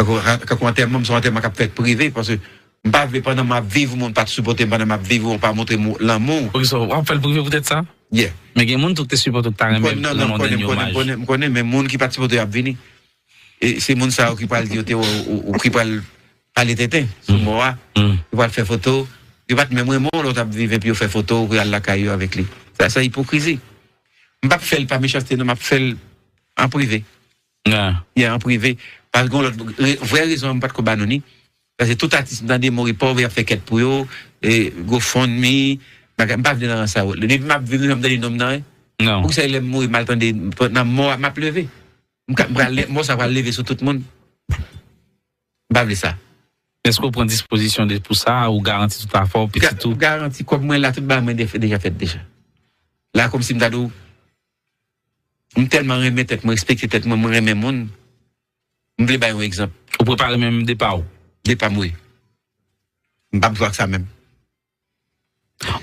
Quand enterrement, son enterrement qu'a fait privé, parce que, pas pendant ma vie, vous ne pas supporter pendant ma vie, vous ne pas montrer l'amour. On fait le privé peut-être ça? Yeah. Mais il y a des gens qui supportent que tu as même je connais, mais les gens qui participent à venir. Et c'est les gens qui parlent ou qui parlent parler tétin, sur moi, ils vont faire photo, ils vont même moi, l'autre vivre puis faire photo, pour aller la caillou avec lui. Ça, c'est hypocrisie. Je ne peux pas faire pas méchanceté, je vais faire en privé. Il y a en privé. Parce que la vraie raison, je ne peux pas banoni. Parce que tout artiste dans des mots pauvres, il a fait quête pour eux, et GoFundMe, je ne peux pas venir dans ça. Le livre m'a vu, je me donne nom non. Non. Pour ça, il est mort, il m'a entendu, mort m'a levé. Moi, ça va lever sur tout le monde. Je ne ça. Est-ce qu'on prend disposition pour ça ou garantit tout à fort, puis tout? Garantie, comme moi, là, tout le monde déjà fait déjà. Là, comme si je me tellement remet tête, moi, respecte tête, moi, remet monde. Je voulais un exemple. Vous préparez même départ? Départ, oui. Je ne vais pas voir ça même.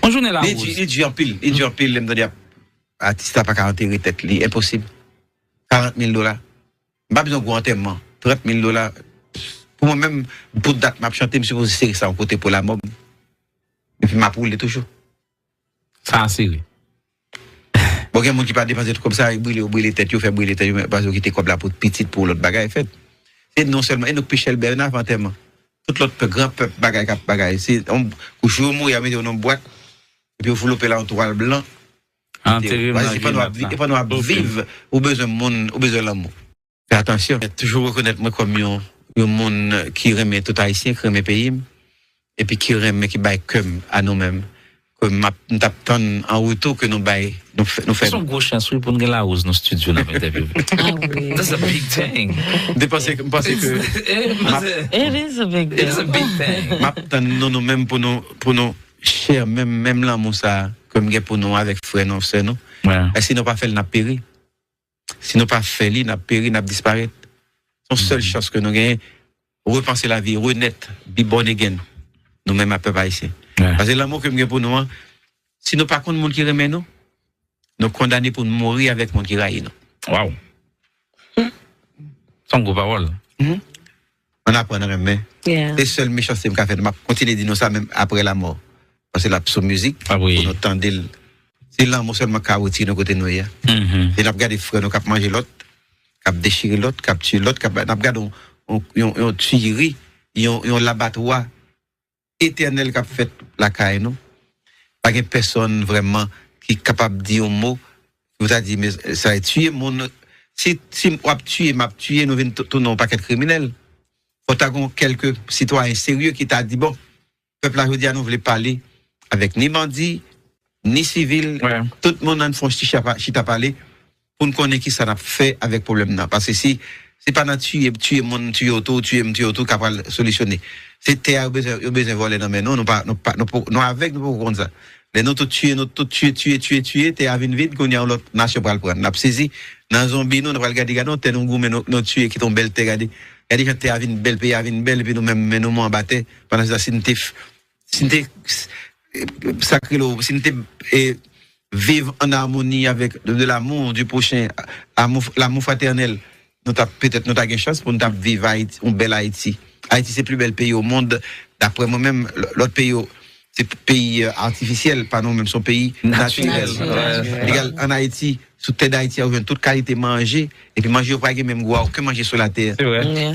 On joue là. Il dit en pile, il me donne artiste n'a pas 40 tête, impossible. $40,000. Je n'ai pas besoin de gros enterrement. $30,000. Pour moi-même, pour date, je chanter, je suis posé ça en côté pour la mob. Et puis, je poule toujours. Ça, c'est vrai. Bon, il y a des gens qui ne dépense tout comme ça, ils brûlent tête, ils font brûler tête, parce qu'ils étaient comme la petite pour l'autre bagaille fait. Et non seulement, et nous pêchons le Bernard enterrement. Tout l'autre grand peuple bagaille. C'est, on couche au mou, il y a mis dans une boîte, et puis on fout là en toile blanc. Il faut nous vivre au besoin de monde, au besoin de l'amour. Fais attention, toujours reconnaître moi comme un monde qui remet tout haïtien, qui remet pays, et puis qui remet, qui baille comme à nous-mêmes. Comme nous t'attendons en retour que nous baille, nous faisons. C'est un gros chance pour nous la hausse dans le studio, là, That's a big thing. Je pense que. It is a big thing. It's a big thing. M'attendons nous-mêmes pour nous chers, même l'amour ça, comme pour nous avec frère, non, c'est nous. Et si nous pas fait, nous péri. Si nous pas fait, nous péri, nous disparaître. C'est la seule chance que nous gagnons, repenser la vie, renaître, be born again. Nous-mêmes à peu près ici. Parce que l'amour que nous avons pour nous, si nous pas contre le monde qui remet nous, nous condamnons pour mourir avec le monde qui raille nous. Wow. C'est une grosse parole. On apprend à remettre. C'est seule méchanceté que nous avons fait. Continuer à dire ça même après la mort. Parce que la musique, pour nous tendre, c'est l'amour seulement qui a retiré de côté de nous. Et nous regardons les frères, nous avons mangé l'autre, nous avons déchiré l'autre, nous avons tué l'autre, nous regardons, on tuerie, on l'abattoir éternel qui a fait la caille, non? Pas de personne vraiment qui est capable de dire un mot, vous avez dit, mais ça a tué mon. Si on a tué, nous venons tout non paquet criminel. Faut avoir quelques citoyens sérieux qui t'a dit, bon, le peuple aujourd'hui, nous voulons parler avec ni bandit, ni civil, tout le monde a fait chita parler pour nous connaître qui ça a fait avec le problème. Parce que si c'est pas tuer mon tuer auto capable de solutionner. C'était à besoin de voler dans mais non avec nous pour ça. Les nous tuer, t'es à une vide qu'on y a l'autre nation pour le prendre. N'a saisi dans zombie nous va regarder non t'es nous goumé nous tuer qui ton belle t'es regardé. Il y a des gens t'es à une belle pays à une belle puis nous même nous m'en battait pendant ça c'était sacré l'eau c'était vivre en harmonie avec de l'amour du prochain, l'amour fraternel. Nous avons peut-être une chance pour nous vivre Haïti, un bel Haïti. Haïti, c'est le plus bel pays au monde. D'après moi-même, l'autre pays, c'est un pays artificiel, pas non, même son pays naturel. En Haïti, sous terre d'Haïti, il y a toute qualité manger, et puis manger, pas même goût, que manger sur la terre. C'est vrai.